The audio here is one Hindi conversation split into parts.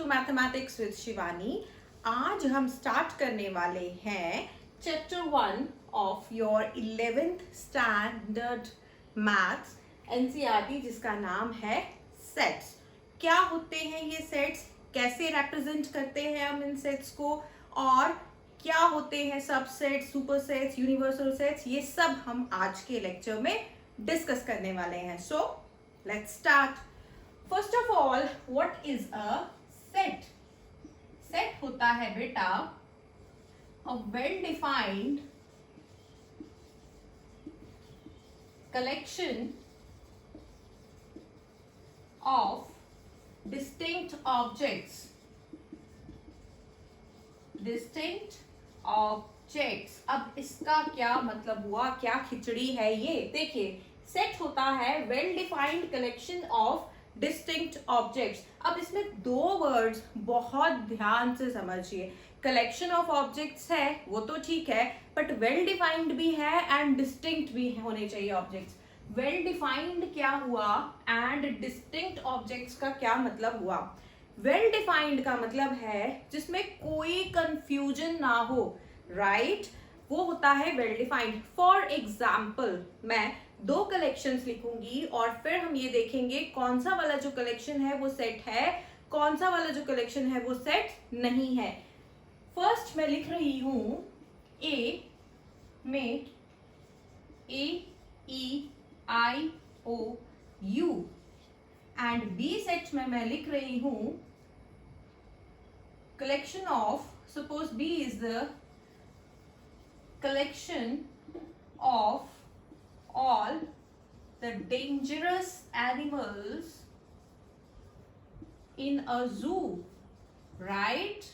Mathematics with Shivani. आज हम स्टार्ट करने वाले हैं chapter 1 of your 11th standard maths NCERT, जिसका नाम है सेट्स। क्या होते हैं ये सेट्स, कैसे रिप्रेजेंट करते हैं हम इन सेट्स को, और क्या होते हैं सबसेट्स, सुपरसेट्स, यूनिवर्सल सेट्स, ये सब हम आज के लेक्चर में डिस्कस करने वाले हैं। So let's start. First of all, what is a set? Set होता है बेटा a well defined collection of distinct objects. Distinct objects, अब इसका क्या मतलब हुआ, क्या खिचड़ी है ये? देखिए, सेट होता है well defined collection of distinct objects. अब इसमें दो वर्ड्स बहुत ध्यान से समझिए। कलेक्शन ऑफ ऑब्जेक्ट्स है वो तो ठीक है, बट वेल डिफाइंड भी है एंड डिस्टिंक्ट भी होने चाहिए ऑब्जेक्ट्स। वेल डिफाइंड क्या हुआ एंड डिस्टिंक्ट ऑब्जेक्ट्स का क्या मतलब हुआ? वेल डिफाइंड का मतलब है जिसमें कोई कंफ्यूजन ना हो, राइट? वो होता है वेल डिफाइंड। फॉर एग्जाम्पल, मैं दो कलेक्शंस लिखूंगी और फिर हम ये देखेंगे कौन सा वाला जो कलेक्शन है वो सेट है, कौन सा वाला जो कलेक्शन है वो सेट नहीं है। फर्स्ट मैं लिख रही हूं ए में AEIOU एंड बी सेट में मैं लिख रही हूं collection of, suppose B is the collection of all the dangerous animals in a zoo, right?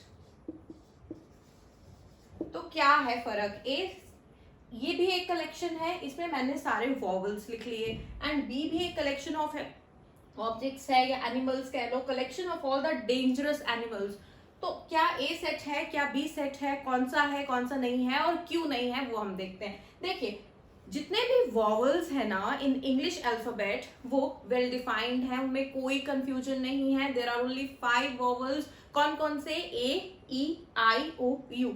तो क्या है फर्क? ये भी एक कलेक्शन है, इसमें मैंने सारे वॉवल्स लिख लिए, एंड बी भी एक कलेक्शन ऑफ ऑब्जेक्ट्स है या एनिमल्स कह लो, collection of all the dangerous animals. तो क्या ए सेट है, क्या बी सेट है, कौन सा नहीं है और क्यों नहीं है वो हम देखते हैं। देखिए, जितने भी वॉवल्स है ना इन इंग्लिश अल्फाबेट वो वेल डिफाइंड है, उनमें कोई कंफ्यूजन नहीं है। There are only 5 vowels. कौन कौन से? AEIOU।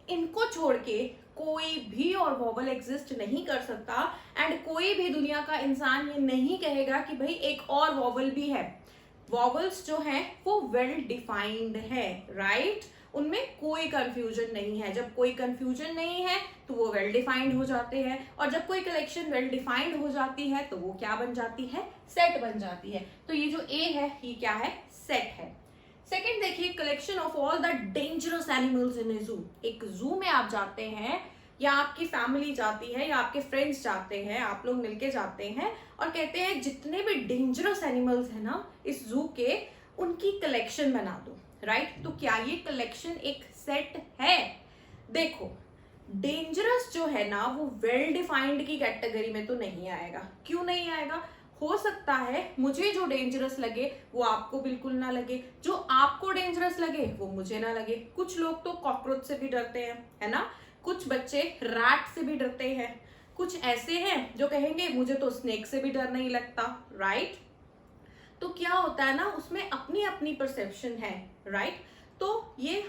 इनको छोड़ के कोई भी और वॉवल एग्जिस्ट नहीं कर सकता, एंड कोई भी दुनिया का इंसान ये नहीं कहेगा कि भाई एक और वॉवल भी है। वॉवल्स जो हैं वो वेल डिफाइंड है, राइट? उनमें कोई कंफ्यूजन नहीं है। जब कोई कंफ्यूजन नहीं है तो वो वेल डिफाइंड हो जाते हैं, और जब कोई कलेक्शन वेल डिफाइंड हो जाती है तो वो क्या बन जाती है? सेट बन जाती है। तो ये जो ए है ये क्या है? सेट है। सेकेंड देखिए, collection of all the dangerous animals in a zoo. एक जू में आप जाते हैं, या आपकी फैमिली जाती है, या आपके फ्रेंड्स जाते हैं, आप लोग मिलके जाते हैं और कहते हैं जितने भी डेंजरस एनिमल्स है ना इस जू के, उनकी कलेक्शन बना दो, राइट? तो क्या ये कलेक्शन एक सेट है? देखो, डेंजरस जो है ना वो वेल डिफाइंड की कैटेगरी में तो नहीं आएगा। क्यों नहीं आएगा? हो सकता है मुझे जो डेंजरस लगे वो आपको बिल्कुल ना लगे, जो आपको डेंजरस लगे वो मुझे ना लगे। कुछ लोग तो कॉकरोच से भी डरते हैं, है ना? कुछ बच्चे रैट से भी डरते हैं, कुछ ऐसे हैं जो कहेंगे मुझे तो स्नेक से भी डर नहीं लगता, राइट? तो क्या होता है ना, उसमें अपनी अपनी परसेप्शन है, राइट? तो ये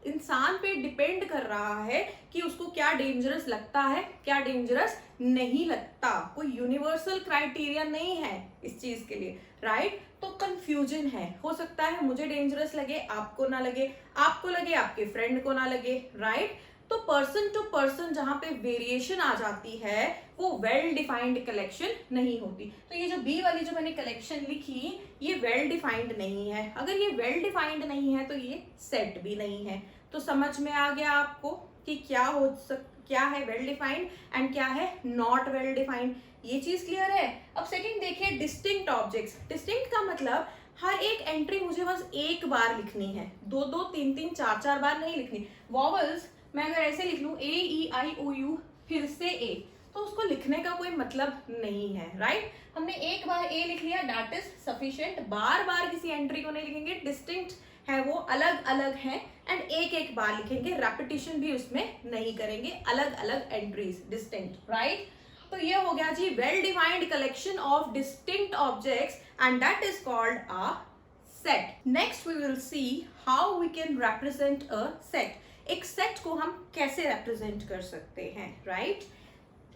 इंसान पे डिपेंड कर रहा है कि उसको क्या डेंजरस लगता है, क्या डेंजरस नहीं लगता। कोई यूनिवर्सल क्राइटेरिया नहीं है इस चीज के लिए, राइट? तो कंफ्यूजन है। हो सकता है मुझे डेंजरस लगे, आपको ना लगे, आपको लगे, आपके फ्रेंड को ना लगे, राइट? तो पर्सन टू पर्सन जहां पे वेरिएशन आ जाती है वो वेल डिफाइंड कलेक्शन नहीं होती। तो ये जो बी वाली जो मैंने कलेक्शन लिखी ये वेल डिफाइंड नहीं है। अगर ये वेल डिफाइंड नहीं है तो ये सेट भी नहीं है। तो समझ में आ गया आपको कि क्या है वेल डिफाइंड एंड क्या है नॉट वेल डिफाइंड। ये चीज क्लियर है? अब सेकंड देखिए, डिस्टिंक्ट ऑब्जेक्ट्स। डिस्टिंक्ट का मतलब हर एक एंट्री मुझे बस एक बार लिखनी है, 2-2, 3-3, 4-4 बार नहीं लिखनी। वॉवल्स मैं अगर ऐसे लिख लूं AEIOU फिर से ए, तो उसको लिखने का कोई मतलब नहीं है, राइट? हमने एक बार ए लिख लिया, दैट इज सफिशिएंट। बार बार किसी एंट्री को नहीं लिखेंगे, डिस्टिंक्ट है वो अलग अलग है, एंड एक एक बार लिखेंगे, रेपिटेशन भी उसमें नहीं करेंगे, अलग अलग एंट्रीज, डिस्टिंक्ट, राइट? तो ये हो गया जी well defined collection of distinct objects and that is called a set. Next we will see how we can represent a set. एक सेट को हम कैसे रिप्रेजेंट कर सकते हैं, right?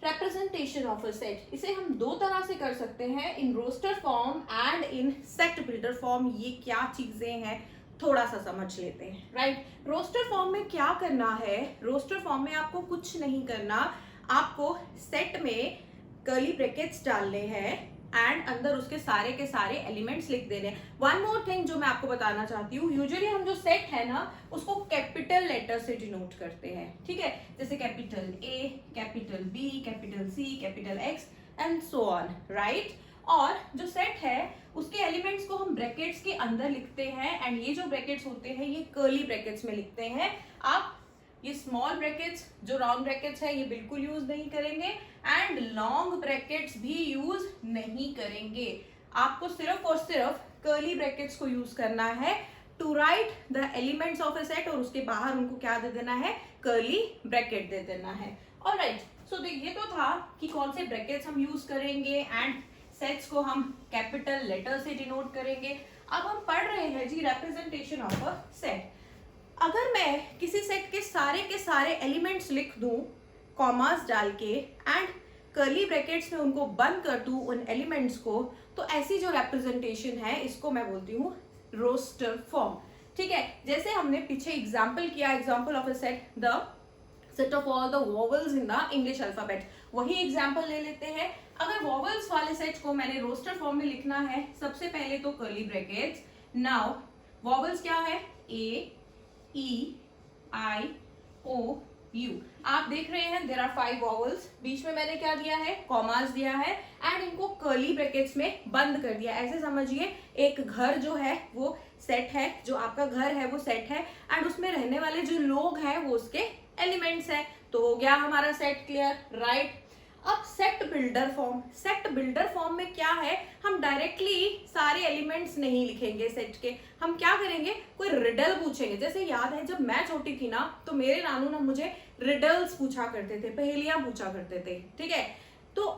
Representation of a set, इसे हम दो तरह से कर सकते हैं, in roster form and in set builder form. ये क्या चीजें हैं थोड़ा सा समझ लेते हैं, राइट? रोस्टर फॉर्म में क्या करना है? रोस्टर फॉर्म में आपको कुछ नहीं करना, आपको सेट में कर्ली ब्रैकेट्स डालने हैं एंड अंदर उसके सारे के सारे एलिमेंट्स लिख देने। वन मोर थिंग जो मैं आपको बताना चाहती हूँ, यूजुअली हम जो सेट है ना उसको कैपिटल लेटर से डिनोट करते हैं, ठीक है? जैसे capital A, capital B, capital C, capital X and so on, right? और जो सेट है उसके एलिमेंट्स को हम ब्रैकेट्स के अंदर लिखते हैं एंड ये जो ब्रैकेट्स होते हैं ये कर्ली ब्रैकेट्स में लिखते हैं। आप ये स्मॉल ब्रैकेट्स जो राउंड ब्रैकेट्स है ये बिल्कुल यूज नहीं करेंगे एंड लॉन्ग ब्रैकेट्स भी यूज नहीं करेंगे। आपको सिर्फ और सिर्फ कर्ली ब्रैकेट्स को यूज करना है to write the elements of a set, और उसके बाहर उनको क्या दे देना है? कर्ली ब्रैकेट दे देना है। ऑलराइट, सो ये तो था कि कौन से ब्रैकेट्स हम यूज करेंगे एंड सेट्स को हम कैपिटल लेटर से डिनोट करेंगे। अब हम पढ़ रहे हैं जी रिप्रेजेंटेशन ऑफ अ सेट। अगर मैं किसी सेट के सारे एलिमेंट्स लिख दूं कॉमास डाल के एंड कर्ली ब्रैकेट्स में उनको बंद कर दूं उन एलिमेंट्स को, तो ऐसी जो रिप्रेजेंटेशन है इसको मैं बोलती हूँ रोस्टर फॉर्म, ठीक है? जैसे हमने पीछे एग्जाम्पल किया, example of a set, the set of all the vowels in the English alphabet. वही एग्जाम्पल ले लेते हैं। अगर वॉवल्स वाले सेट को मैंने रोस्टर फॉर्म में लिखना है, सबसे पहले तो कर्ली ब्रैकेट्स। नाउ वॉवल्स क्या है? ए, ई, आई, ओ, यू। आप देख रहे हैं देयर आर 5 वॉवल्स, बीच में मैंने क्या दिया है? कॉमास दिया है एंड इनको कर्ली ब्रैकेट्स में बंद कर दिया। ऐसे समझिए एक घर जो है वो सेट है, जो आपका घर है वो सेट है एंड उसमें रहने वाले जो लोग हैं वो उसके एलिमेंट्स हैं। तो हो गया हमारा सेट क्लियर, राइट? अब set builder form. Set builder form में क्या है? हम डायरेक्टली सारे एलिमेंट्स नहीं लिखेंगे सेट के, हम क्या करेंगे? कोई रिडल पूछेंगे। जैसे याद है जब मैं छोटी थी ना तो मेरे नानू ना मुझे रिडल्स पूछा करते थे, पहेलियां पूछा करते थे, ठीक है? तो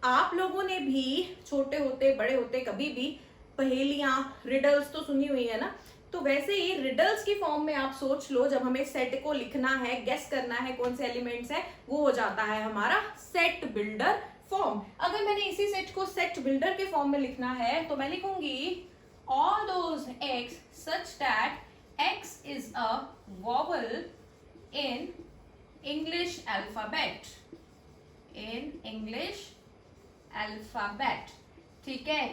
आप लोगों ने भी छोटे होते बड़े होते कभी भी पहेलियां रिडल्स तो सुनी हुई है ना? तो वैसे ही रिडल्स की फॉर्म में आप सोच लो, जब हमें सेट को लिखना है, गेस करना है कौन से एलिमेंट्स है, वो हो जाता है हमारा सेट बिल्डर फॉर्म। अगर मैंने इसी सेट को सेट बिल्डर के फॉर्म में लिखना है तो मैं लिखूंगी all those x such that x is a vowel in English alphabet, in English alphabet, ठीक है?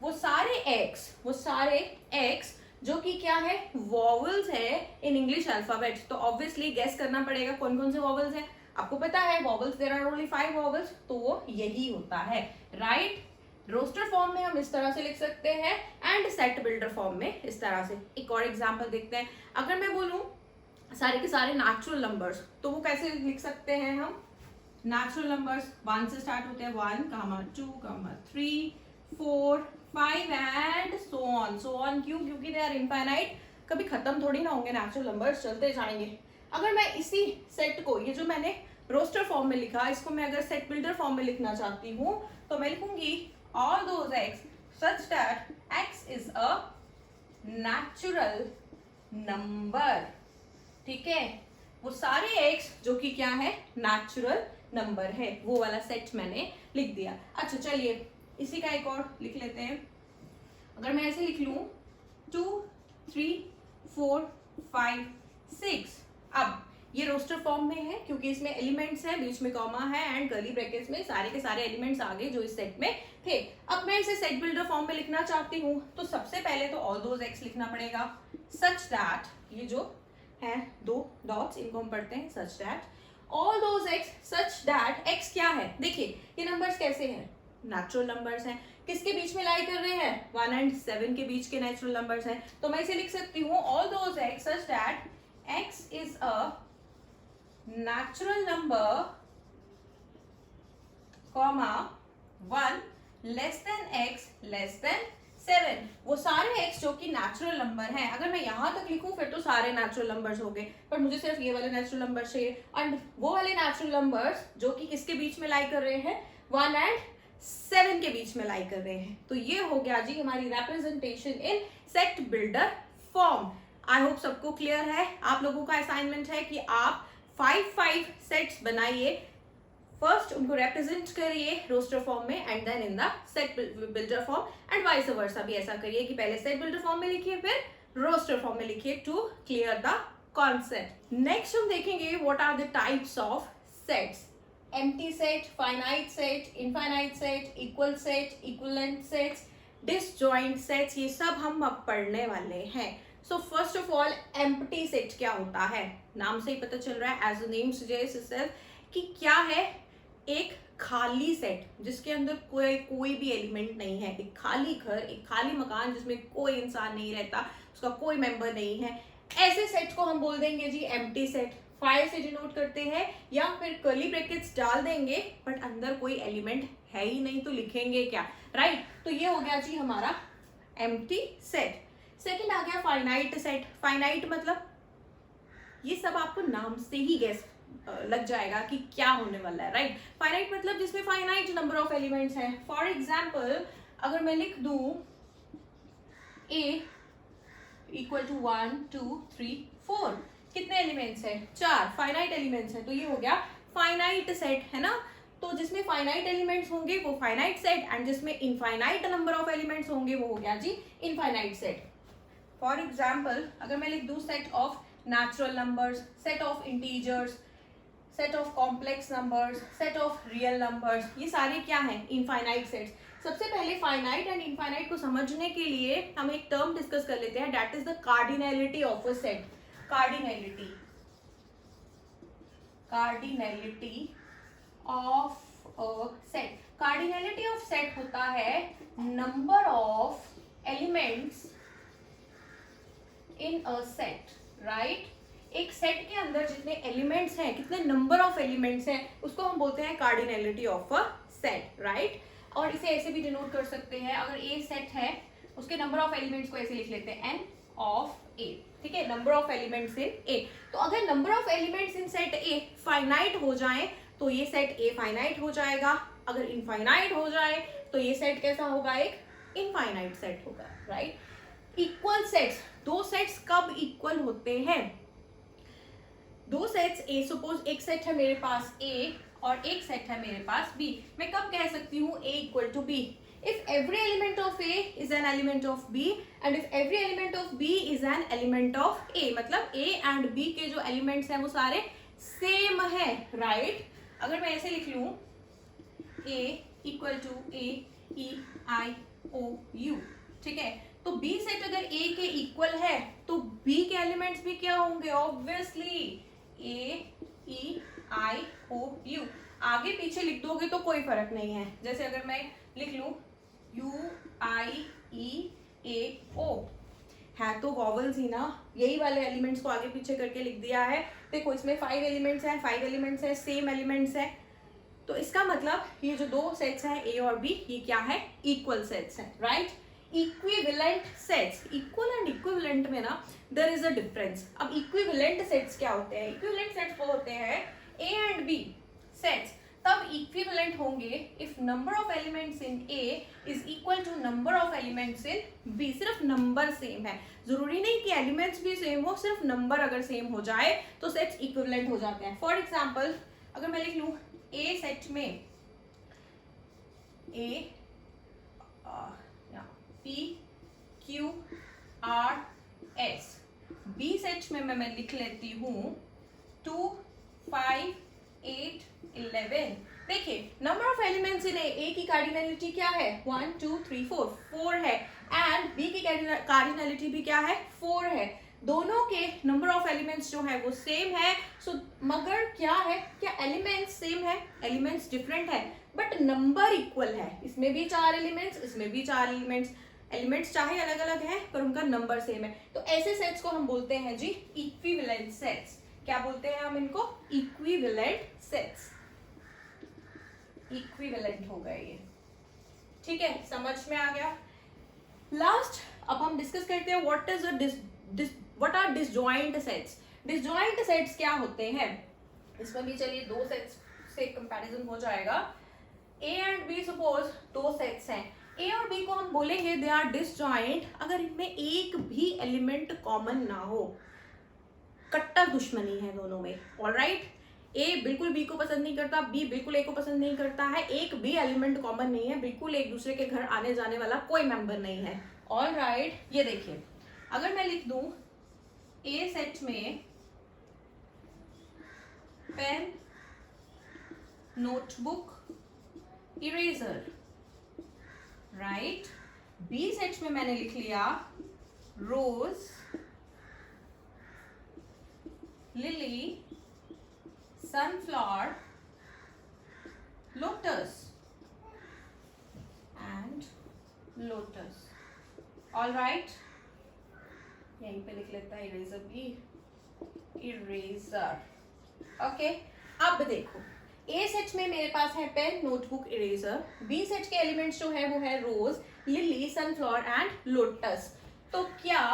वो सारे x जो कि क्या है? वॉवल्स है इन इंग्लिश अल्फाबेट। तो ऑब्वियसली गेस करना पड़ेगा कौन कौन से वॉवल्स हैं। आपको पता है vowels there are only 5 vowels, तो वो यही होता है, राइट? रोस्टर फॉर्म में हम इस तरह से लिख सकते हैं एंड सेट बिल्डर फॉर्म में इस तरह से। एक और एग्जांपल देखते हैं। अगर मैं बोलूं सारे के सारे नेचुरल नंबर्स, तो वो कैसे लिख सकते हैं हम? नेचुरल नंबर्स 1 से स्टार्ट होते हैं, 1, 2, 3, 4, 5 एंड सो ऑन। क्यों? क्योंकि दे आर इनफाइनाइट, कभी खत्म थोड़ी ना होंगे नेचुरल नंबर्स, चलते जाएंगे। अगर मैं इसी सेट को, ये जो मैंने रोस्टर फॉर्म में लिखा, इसको मैं अगर सेट बिल्डर फॉर्म में लिखना चाहती हूँ तो मैं लिखूंगी all those x such that x is a natural number, ठीक है? वो सारे x जो कि क्या है? नेचुरल नंबर है, वो वाला सेट मैंने लिख दिया। अच्छा चलिए इसी का एक और लिख लेते हैं। अगर मैं ऐसे लिख लूं 2, 3, 4, 5, 6, अब ये रोस्टर फॉर्म में है क्योंकि इसमें एलिमेंट्स है, बीच में कॉमा है एंड कर्ली ब्रैकेट्स में सारे के सारे एलिमेंट्स आ गए जो इस सेट में थे। अब मैं इसे सेट बिल्डर फॉर्म में लिखना चाहती हूँ तो सबसे पहले तो ऑल दोज एक्स लिखना पड़ेगा, सच दैट, ये जो है 2 डॉट्स इनको हम पढ़ते हैं, such that all those x such that x क्या है? देखिए ये नंबर्स कैसे हैं? नेचुरल नंबर्स हैं। किसके बीच में लाई कर रहे हैं? 1 and 7 के बीच के नेचुरल नंबर्स हैं। तो मैं इसे लिख सकती हूँ all those x such that x is a natural number, comma 1 less than x less than 7। वो सारे x जो कि नेचुरल नंबर हैं, अगर मैं यहाँ तक लिखूं फिर तो सारे नेचुरल नंबर्स हो गए, पर मुझे सिर्फ ये वाले नेचुरल नंबर्स चाहिए। एंड वो वाले नेचुरल नंबर्स जो कि किसके बीच में लाई कर रहे हैं? 1 and 7 के बीच में लाई कर रहे हैं। तो ये हो गया जी हमारी representation in set builder form. I hope सबको क्लियर है। आप लोगों का असाइनमेंट है कि आप 5 सेट्स बनाइए, फर्स्ट उनको रिप्रेजेंट करिए रोस्टर फॉर्म में and then in the set builder form and vice versa भी ऐसा करिए कि पहले सेट बिल्डर फॉर्म में लिखिए फिर रोस्टर फॉर्म में लिखिए to clear the concept. Next हम देखेंगे what are the types of sets. Empty set, finite set, infinite set, equal set, equivalent sets, disjoint sets, ये सब हम अब पढ़ने वाले हैं। So first of all empty set क्या होता है, नाम से ही पता चल रहा है, as the name suggest itself, कि क्या है, एक खाली सेट जिसके अंदर कोई भी एलिमेंट नहीं है, एक खाली घर, एक खाली मकान जिसमें कोई इंसान नहीं रहता, उसका कोई मेंबर नहीं है, ऐसे सेट को हम बोल देंगे जी एम्प्टी सेट। फायर से डिनोट करते हैं या फिर कर्ली ब्रैकेट्स डाल देंगे बट अंदर कोई एलिमेंट है ही नहीं तो लिखेंगे क्या, राइट। तो ये हो गया जी हमारा एम्प्टी सेट। सेकंड आ गया फाइनाइट सेट। फाइनाइट मतलब ये सब आपको नाम से ही गैस लग जाएगा कि क्या होने वाला है, राइट। फाइनाइट मतलब जिसमें फाइनाइट नंबर ऑफ एलिमेंट्स हैं। फॉर एग्जाम्पल अगर मैं लिख दूं a इक्वल टू 1 2 3 4, कितने एलिमेंट्स हैं, 4 फाइनाइट एलिमेंट्स हैं। तो ये हो गया फाइनाइट सेट, है ना। तो जिसमें फाइनाइट एलिमेंट्स होंगे वो फाइनाइट सेट एंड जिसमें इनफाइनाइट नंबर ऑफ एलिमेंट्स होंगे वो हो गया जी इनफाइनाइट सेट। फॉर एग्जाम्पल अगर मैं लिख दूं set of natural numbers, set of integers, set of complex numbers, set of real numbers, ये सारे क्या हैं, इनफाइनाइट सेट्स। सबसे पहले फाइनाइट एंड इनफाइनाइट को समझने के लिए हम एक टर्म डिस्कस कर लेते हैं, that is the cardinality of a set. Cardinality of a set. Cardinality of set होता है number of elements in a set, right. एक सेट के अंदर जितने एलिमेंट्स हैं, कितने नंबर ऑफ एलिमेंट्स हैं, उसको हम बोलते हैं cardinality of a set, right. और इसे ऐसे भी डिनोट कर सकते हैं, अगर ए सेट है उसके नंबर ऑफ एलिमेंट्स को ऐसे लिख लेते हैं एन ऑफ ए, ठीक है, नंबर ऑफ एलिमेंट्स इन ए। तो अगर number of elements in set a finite हो जाए तो ये सेट ए फाइनाइट हो जाएगा, अगर इनफाइनाइट हो जाए तो ये सेट कैसा होगा, एक इनफाइनाइट सेट होगा, राइट। इक्वल सेट्स, दो सेट्स कब इक्वल होते हैं, दो सेट्स ए, सपोज एक सेट है मेरे पास ए और एक सेट है मेरे पास बी, मैं कब कह सकती हूँ a equal to B, if every element of a is an element of b and if every element of b is an element of a, मतलब a एंड b के जो एलिमेंट्स हैं वो सारे सेम है, राइट। अगर मैं ऐसे लिख लूं a equal to a e i o u, ठीक है, तो b सेट अगर a के इक्वल है तो b के एलिमेंट्स भी क्या होंगे, obviously a e i o u। आगे पीछे लिख दोगे तो कोई फर्क नहीं है, जैसे अगर मैं लिख लूं u i e a o, है तो वॉवल्स ही ना, यही वाले एलिमेंट्स को आगे पीछे करके लिख दिया है। देखो इसमें 5 एलिमेंट्स हैं, 5 एलिमेंट्स हैं, सेम एलिमेंट्स हैं, तो इसका मतलब ये जो दो सेट्स हैं ए और बी, ये क्या है, इक्वल सेट्स हैं, right. Equivalent sets, equal and equivalent में ना देयर इज अ डिफरेंस। अब इक्विवेलेंट सेट्स क्या होते हैं, इक्विवेलेंट सेट्स वो होते हैं ए एंड बी सेट्स तब इक्विवेलेंट होंगे if number of elements in A is equal to number of elements in B. सिर्फ नंबर सेम है, जरूरी नहीं कि एलिमेंट्स भी सेम हो, सिर्फ नंबर अगर सेम हो जाए तो सेट्स इक्विवेलेंट हो जाते हैं। फॉर एग्जाम्पल अगर मैं लिख लूं ए सेट में A P Q R S, B set में मैं लिख लेती हूँ 2 5 8 11। देखिए नंबर ऑफ एलिमेंट्स इन ए की कार्डिनैलिटी क्या है, 1 2 3 4 है एंड बी की कार्डिनैलिटी भी क्या है, 4 है। दोनों के नंबर ऑफ एलिमेंट्स जो है वो सेम है। सो मगर क्या है, क्या एलिमेंट्स सेम है, एलिमेंट्स डिफरेंट है बट नंबर इक्वल है। इसमें भी 4 एलिमेंट्स, इसमें भी 4 एलिमेंट्स, एलिमेंट्स चाहे अलग अलग है पर उनका नंबर सेम है। तो ऐसे सेट्स को हम बोलते हैं जी इक्विवेलेंट सेट्स। क्या बोलते हैं हम इनको, इक्विवेलेंट सेट्स। इक्विवेलेंट हो गए ये, ठीक है, समझ में आ गया। लास्ट अब हम डिस्कस करते हैं what are disjoint sets. Disjoint sets क्या होते हैं, इसमें भी चलिए दो सेट्स से कंपैरिजन हो जाएगा। ए एंड बी सपोज दो सेट्स हैं, ए और बी को हम बोलेंगे दे आर डिसजॉइंट अगर इनमें एक भी एलिमेंट कॉमन ना हो, कट्टर दुश्मनी है दोनों में, ऑलराइट। ए बिल्कुल बी को पसंद नहीं करता, बी बिल्कुल ए को पसंद नहीं करता है, एक भी एलिमेंट कॉमन नहीं है, बिल्कुल एक दूसरे के घर आने जाने वाला कोई मेंबर नहीं है, ऑलराइट। ये देखिए अगर मैं लिख दूं ए सेट में pen, notebook, eraser, right. B set में मैंने लिख लिया rose, lily, sunflower, lotus and lotus, all right। यहीं पे लिख लेता है इरेजर भी, इरेजर, ओके। अब देखो ए सेट में मेरे पास है pen, notebook, eraser, B set के एलिमेंट्स जो है वो है rose, lily, sunflower and lotus. तो क्या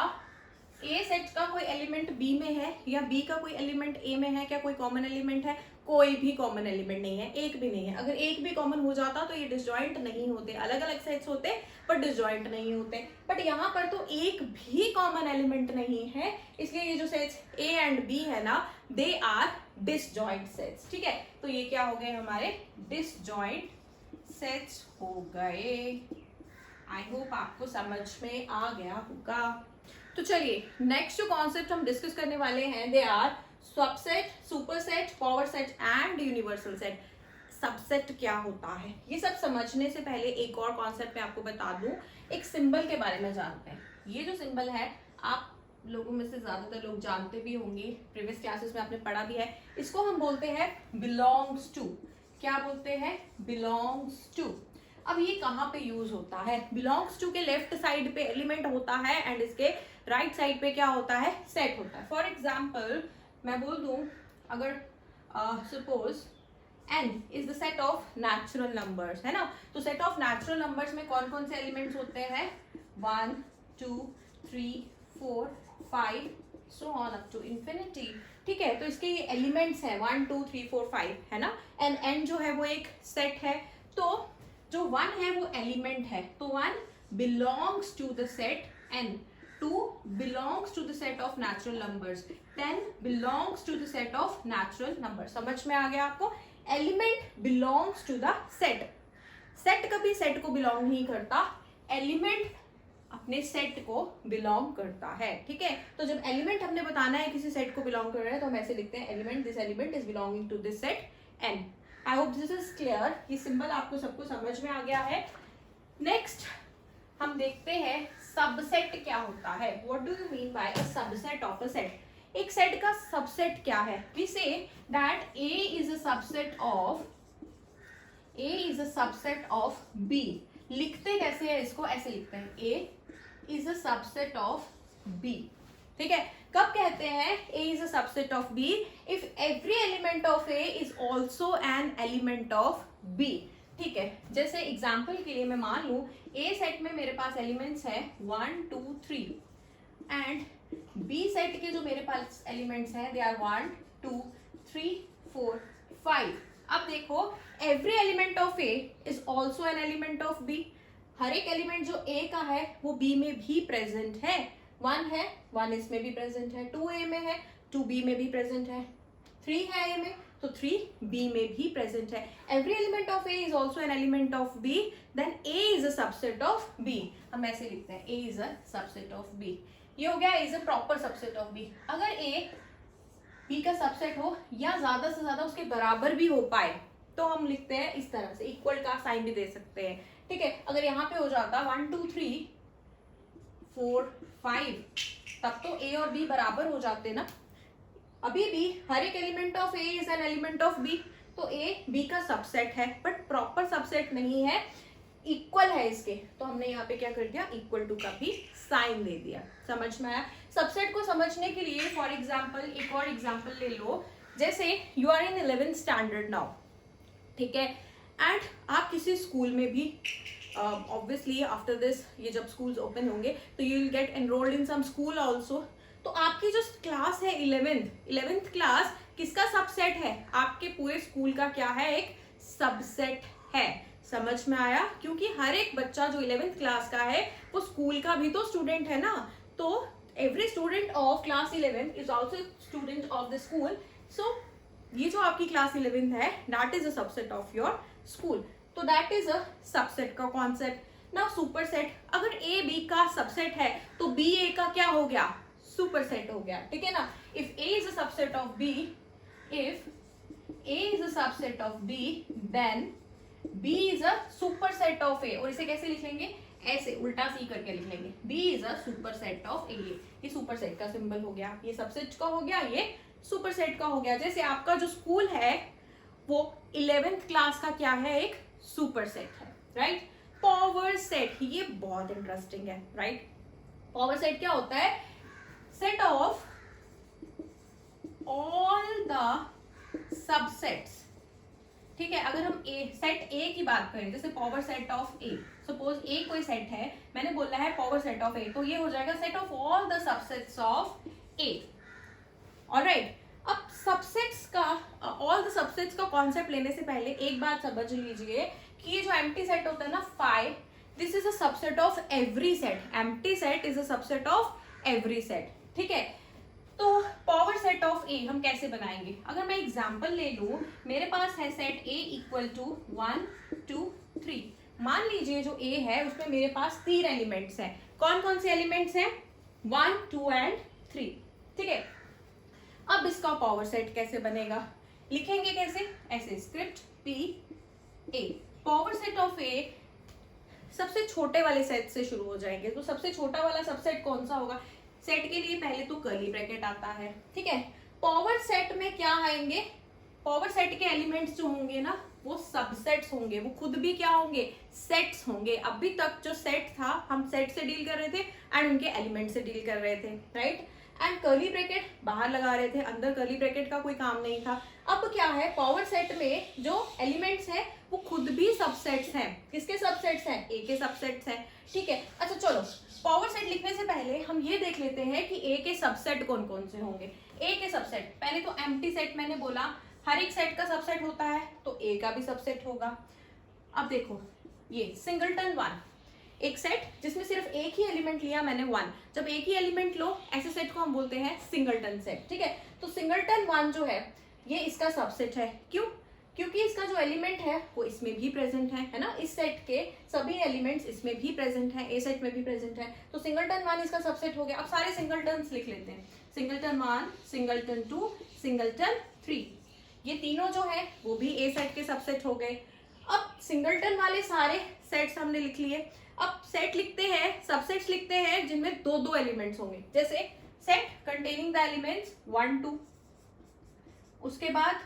ए सेट का कोई एलिमेंट बी में है या बी का कोई एलिमेंट ए में है? क्या कोई कॉमन एलिमेंट है? कोई भी कॉमन एलिमेंट नहीं है, एक भी नहीं है। अगर एक भी कॉमन हो जाता तो ये डिसजॉइंट नहीं होते, अलग अलग सेट्स होते पर डिसजॉइंट नहीं होते। बट यहाँ पर तो एक भी कॉमन एलिमेंट नहीं है, इसलिए ये जो सेट्स ए एंड बी है ना, दे आर डिसजॉइंट सेट्स, ठीक है। तो ये क्या हो गए हमारे डिसजॉइंट सेट्स हो गए। आई होप आपको समझ में आ गया होगा। तो चलिए नेक्स्ट जो कॉन्सेप्ट हम डिस्कस करने वाले हैं they are subset, superset, power set and universal set. Subset क्या होता है ये सब समझने से पहले एक और कॉन्सेप्ट मैं आपको बता दूं, एक सिंबल के बारे में जानते हैं। ये जो सिंबल है आप लोगों में से ज्यादातर लोग जानते भी होंगे, प्रीवियस क्लासेस में आपने पढ़ा भी है। इसको हम बोलते हैं बिलोंग्स टू। क्या बोलते हैं? Belongs to. अब ये कहाँ पे यूज होता है? बिलोंग्स टू के लेफ्ट साइड पे एलिमेंट होता है एंड इसके राइट साइड पे क्या होता है? सेट होता है। फॉर एग्जाम्पल मैं बोल दूं अगर suppose n is the set of natural numbers, है ना, तो सेट ऑफ नेचुरल नंबर्स में कौन कौन से एलिमेंट्स होते हैं? 1 2 3 4 5 so on up to infinity, ठीक है। तो इसके ये एलिमेंट्स हैं 1 2 3 4 5, है ना, एंड n जो है वो एक सेट है। तो जो 1 है वो एलिमेंट है, तो 1 belongs to the set n, 2 belongs to the set of natural numbers, 10 belongs to the set of natural numbers। समझ में आ गया आपको? Element belongs to the set। Set कभी सेट को बिलोंग नहीं करता, एलिमेंट अपने सेट को बिलोंग करता है, ठीक है। तो जब एलिमेंट हमने बताना है किसी सेट को बिलोंग कर रहा है तो हम ऐसे लिखते हैं element, this element is belonging to this set n। I hope this is clear. ये सिंबल आपको सबको समझ में आ गया है। नेक्स्ट हम देखते हैं सबसेट क्या होता है। What do you mean by a subset of a set? एक सेट का सबसेट क्या है? We say that A is a subset of B. लिखते कैसे हैं इसको? ऐसे लिखते हैं A is a subset of B, ठीक है। कब कहते हैं A is a subset of B? If every element of A is also an element of B, ठीक है। जैसे एग्जाम्पल के लिए मैं मान लूं ए सेट में मेरे पास एलिमेंट्स है 1 2 3 एंड बी सेट के जो मेरे पास एलिमेंट्स हैं दे आर 1 2 3 4 5। अब देखो every element of A is also an element of B. हर एक एलिमेंट जो ए का है वो बी में भी प्रेजेंट है। 1 है 1 इसमें भी प्रेजेंट है, 2 ए में है 2 बी में भी प्रेजेंट है, 3 है ए में तो 3 बी में भी प्रेजेंट है। Every element of A is also an element of B, then A is a subset of B. हम ऐसे लिखते हैं A is a subset of B. ये हो गया is a proper subset of B. अगर ए बी का सबसेट हो या ज्यादा से ज्यादा उसके बराबर भी हो पाए तो हम लिखते हैं इस तरह से, इक्वल का साइन भी दे सकते हैं, ठीक है। अगर यहाँ पे हो जाता 1 2 3 4 5 तब तो ए और बी बराबर हो जाते ना। अभी भी हर एक element of A is an element of B, तो ए बी का सबसेट है बट प्रॉपर सबसेट नहीं है, इक्वल है इसके, तो हमने यहाँ पे क्या कर दिया? इक्वल टू का भी साइन दे दिया। समझ में आया? सबसेट को समझने के लिए फॉर एग्जाम्पल एक और एग्जाम्पल ले लो। जैसे you are in 11th standard now, ठीक है, एंड आप किसी स्कूल में भी ऑब्वियसली आफ्टर दिस ये जब स्कूल्स ओपन होंगे तो you will get enrolled in some school also. तो आपकी जो क्लास है 11th क्लास किसका सबसेट है? आपके पूरे स्कूल का क्या है? एक सबसेट है। समझ में आया? क्योंकि हर एक बच्चा जो 11th क्लास का है वो स्कूल का भी तो स्टूडेंट है ना, तो every student of class 11 is also student of the school. So ये जो आपकी क्लास 11th है that is a subset of your school. तो दैट इज अ सबसेट का कॉन्सेप्ट. नाउ सुपरसेट, अगर ए बी का सबसेट है तो बी ए का क्या हो गया? सुपरसेट हो गया. ठीक है ना? If A is a subset of B, if A is a subset of B, then B is a superset of A. और इसे कैसे लिख लेंगे? ऐसे उल्टा सी करके लिख लेंगे. B is a superset of A. ये सुपरसेट का सिंबल हो गया, ये सबसेट का हो गया, ये सुपरसेट का हो गया. जैसे आपका जो स्कूल है वो 11th क्लास का क्या है? एक सुपरसेट है, राइट? पावर सेट, ये बहुत इंटरेस्टिंग है, राइट? पावर सेट क्या होता है? Set of all the subsets. ठीक है, अगर हम सेट ए की बात करें, जैसे power set of A, suppose A कोई सेट है, मैंने बोला है पावर सेट ऑफ ए, तो ये हो जाएगा set of all the subsets of A. Alright, अब सबसेट्स का ऑल द सबसेट्स का कॉन्सेप्ट लेने से पहले एक बात समझ लीजिए कि ये जो एम्प्टी सेट होता है ना 5, this is a subset of every set. Empty set is a subset of every set. ठीक है, तो पावर सेट ऑफ ए हम कैसे बनाएंगे? अगर मैं एग्जांपल ले लूं, मेरे पास है सेट ए इक्वल टू 1 2 3. मान लीजिए जो ए है उसमें मेरे पास 3 एलिमेंट्स हैं. कौन कौन से एलिमेंट्स हैं? 1 2 एंड 3. ठीक है, अब इसका पावर सेट कैसे बनेगा? लिखेंगे कैसे? ऐसे, script P A. Power set of A सबसे छोटे वाले सेट से शुरू हो जाएंगे. तो सबसे छोटा वाला सबसेट कौन सा होगा? सेट के लिए पहले तो कर्ली ब्रैकेट आता है. ठीक है, पावर सेट में क्या आएंगे? पावर सेट के एलिमेंट्स जो होंगे ना वो सबसेट्स होंगे, वो खुद भी क्या होंगे? सेट्स होंगे. अभी तक जो सेट था हम सेट से डील कर रहे थे एंड उनके एलिमेंट से डील कर रहे थे, राइट? एंड कर्ली ब्रैकेट बाहर लगा रहे थे, अंदर कर्ली ब्रैकेट का कोई काम नहीं था. अब क्या है? पावर सेट में जो एलिमेंट्स हैं वो खुद भी सबसेट्स हैं. किसके सबसेट्स हैं? ए के सबसेट्स हैं. ठीक है, अच्छा चलो पावर सेट लिखने से पहले हम ये देख लेते हैं कि ए के सबसेट कौन कौन से होंगे. ए के सबसेट, पहले तो एम्प्टी सेट मैंने बोला हर एक सेट का सबसेट होता है, तो ए का भी सबसेट होगा. अब देखो ये सिंगलटन 1, एक सेट जिसमें सिर्फ एक ही एलिमेंट लिया मैंने 1. जब एक ही एलिमेंट लो ऐसे सेट को हम बोलते हैं सिंगलटन सेट. ठीक है, तो सिंगलटन 1 जो है ये इसका सबसेट है. क्यों? क्योंकि इसका जो एलिमेंट है वो इसमें भी प्रेजेंट है ना? इस सेट के सभी एलिमेंट्स इसमें भी प्रेजेंट है, ए सेट में भी प्रेजेंट है. तो सिंगलटन 1 इसका सबसेट हो गया. अब सारे सिंगलटन्स लिख लेते हैं. सिंगलटन 1, सिंगलटन 2, सिंगलटन 3, ये तीनों जो है वो भी ए सेट के सबसेट हो गए. अब सिंगलटन वाले सारे सेट्स हमने लिख लिए. अब सेट लिखते हैं, सबसेट्स लिखते हैं जिनमें दो दो एलिमेंट्स होंगे. जैसे सेट कंटेनिंग द एलिमेंट्स 1 2, उसके बाद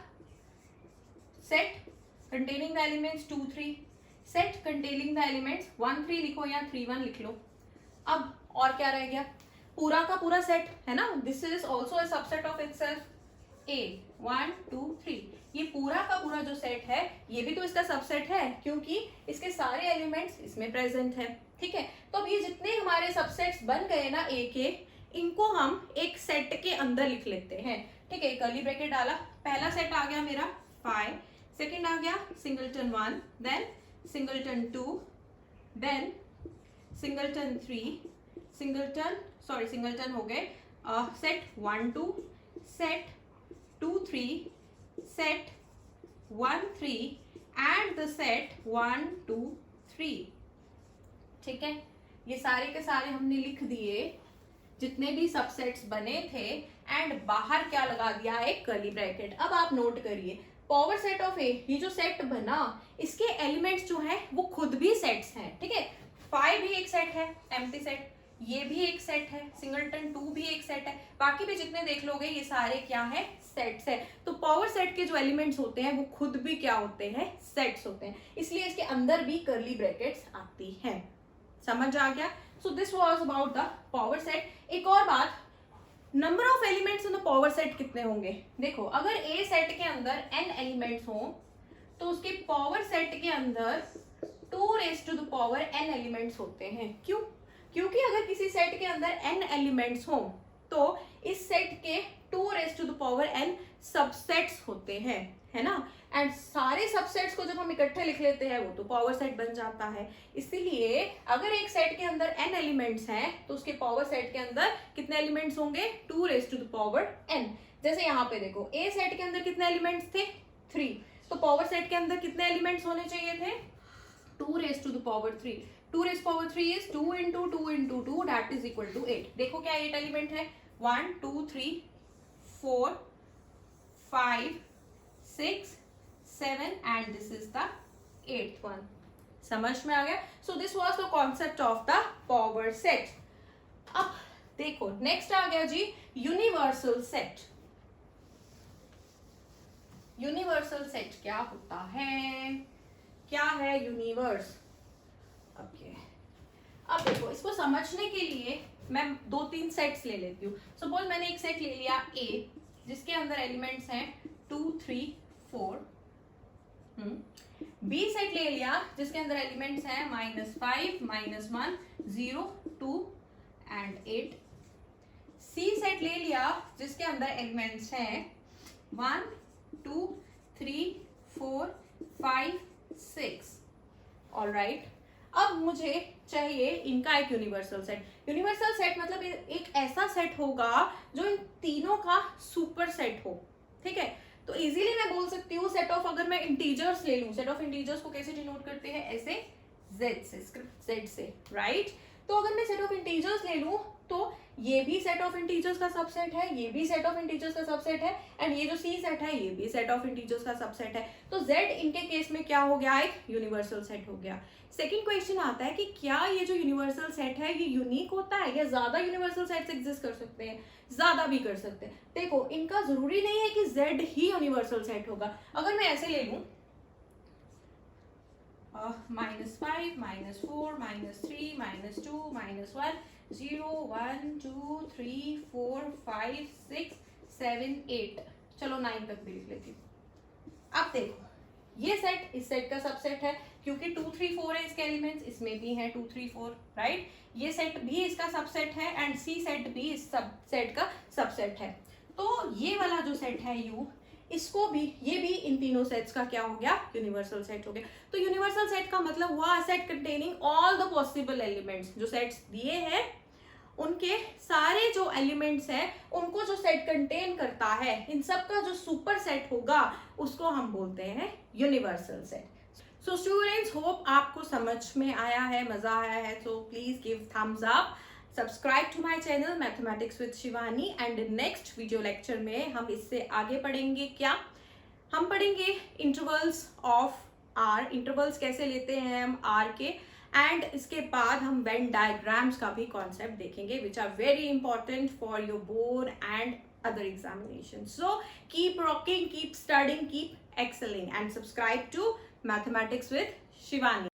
set containing the elements 2 3, set containing the elements 1 3 लिखो या 3 1 लिख लो. अब और क्या रह गया? पूरा का पूरा सेट है ना, this is also a subset of itself. ए 1 2 3, ये पूरा का पूरा जो सेट है ये भी तो इसका सबसेट है क्योंकि इसके सारे एलिमेंट्स इसमें प्रेजेंट है. ठीक है, तो अब ये जितने हमारे सबसेट्स बन गए ना ए के, इनको हम एक सेट के अंदर लिख लेते हैं. ठीक है, कर्ली ब्रैकेट डाला, पहला सेट आ गया मेरा 5, सेकेंड आ गया singleton 1, then singleton 2, then singleton 3, singleton हो गए set 1 2, set 2 3, set 1 3 and the set 1 2 3. ठीक है, ये सारे के सारे हमने लिख दिए जितने भी सबसेट्स बने थे एंड बाहर क्या लगा दिया है? Curly bracket. अब आप नोट करिए पावर सेट ऑफ ए, ये जो सेट बना इसके एलिमेंट्स जो है वो खुद भी सेट्स हैं. ठीक है, 5 भी एक सेट है एम्प्टी सेट, ये भी एक सेट है, सिंगलटन 2 भी एक सेट है, बाकी भी जितने देख लोगे ये सारे क्या है? सेट्स है. तो पावर सेट के जो एलिमेंट्स होते हैं वो खुद भी क्या होते हैं? सेट्स होते हैं. इसलिए इसके अंदर भी कर्ली ब्रैकेट्स आती हैं. समझ आ गया? So this was about the power set. एक और बात, number of elements in the power set कितने होंगे? देखो अगर ए सेट के अंदर n एलिमेंट्स हो तो उसके पावर सेट के अंदर 2 raised to the power n elements होते हैं. क्यों? क्योंकि अगर किसी सेट के अंदर n एलिमेंट्स हो तो इस सेट के 2 raised to the power n subsets होते हैं. है ना, एंड सारे सबसेट्स को जब हम इकट्ठे लिख लेते हैं वो तो पावर सेट बन जाता है। इसीलिए अगर एक सेट के अंदर n एलिमेंट्स हैं तो उसके पावर सेट के अंदर कितने एलिमेंट्स होंगे, 2 raised to the power n। जैसे यहाँ पे देखो ए सेट के अंदर कितने एलिमेंट्स थे, 3, तो पावर सेट के अंदर कितने एलिमेंट्स होने चाहिए थे, 2 raised to the power 3। 2 raised power 3 is 2 into 2 into 2 that is equal to 8। देखो क्या 8 एलिमेंट है, 1 2 3 4 5 6 7 and this is the 8th one। समझ में आ गया। So this was the concept of the power set. अब देखो नेक्स्ट आ गया जी यूनिवर्सल सेट। यूनिवर्सल सेट क्या होता है, क्या है यूनिवर्स। ओके अब देखो इसको समझने के लिए मैं 2-3 सेट्स ले लेती हूँ। सपोज मैंने एक सेट ले लिया ए जिसके अंदर एलिमेंट्स हैं 2 3 4। बी सेट ले लिया जिसके अंदर एलिमेंट्स हैं -5 -1 0 2 एंड 8। सी सेट ले लिया जिसके अंदर एलिमेंट्स हैं 1 2 3 4 5 6। ऑलराइट, अब मुझे चाहिए इनका एक यूनिवर्सल सेट। यूनिवर्सल सेट मतलब एक ऐसा सेट होगा जो इन तीनों का सुपर सेट हो, ठीक है। तो इजीली मैं बोल सकती हूँ सेट ऑफ, अगर मैं इंटीजर्स ले लूं, सेट ऑफ इंटीजर्स को कैसे डिनोट करते हैं, ऐसे z से, स्क्रिप्ट z से, राइट। तो अगर मैं सेट ऑफ इंटीजर्स ले लूं तो ये भी सेट ऑफ इंटीजर्स का सबसेट है, ये भी सेट ऑफ इंटीजर्स का सबसेट है, एंड ये जो सी सेट है ये भी सेट ऑफ इंटीजर्स का सबसेट है। तो z इनके केस में क्या हो गया, एक यूनिवर्सल सेट हो गया। सेकंड क्वेश्चन आता है कि क्या ये जो यूनिवर्सल सेट है ये यूनिक होता है या ज्यादा यूनिवर्सल सेट्स एग्जिस्ट कर सकते हैं, ज्यादा भी कर सकते हैं। देखो इनका जरूरी नहीं है कि z ही यूनिवर्सल सेट होगा। अगर मैं ऐसे ले लूं -5 -4 -3 -2 -1 0 1 2 3 4 5 6 7 8, चलो 9 तक भी लिख लेती हूँ। अब देखो ये सेट इस सेट का सबसेट है क्योंकि 2 3 4 है इसके एलिमेंट्स, इसमें भी है 2 3 4, राइट। ये सेट भी इसका सबसेट है एंड सी सेट भी इस सब सेट का सबसेट है। तो ये वाला जो सेट है यू, इसको भी, ये भी इन तीनों सेट्स का क्या हो गया, यूनिवर्सल सेट हो गया। तो यूनिवर्सल सेट का मतलब हुआ set containing all the possible elements. जो सेट्स दिए हैं उनके सारे जो एलिमेंट्स हैं उनको जो सेट कंटेन करता है, इन सब का जो सुपर सेट होगा उसको हम बोलते हैं universal set. So students, hope आपको समझ में आया है, मजा आया है। So please give thumbs up, subscribe to my channel mathematics with Shivani, and next video lecture में हम इससे आगे पढ़ेंगे। क्या हम पढ़ेंगे, इंटरवल्स ऑफ आर, इंटरवल्स कैसे लेते हैं हम आर के, एंड इसके बाद हम वेन डायग्राम्स का भी कॉन्सेप्ट देखेंगे which are very important for your board and other examinations. So keep rocking, keep studying, keep excelling, and subscribe to Mathematics with Shivani.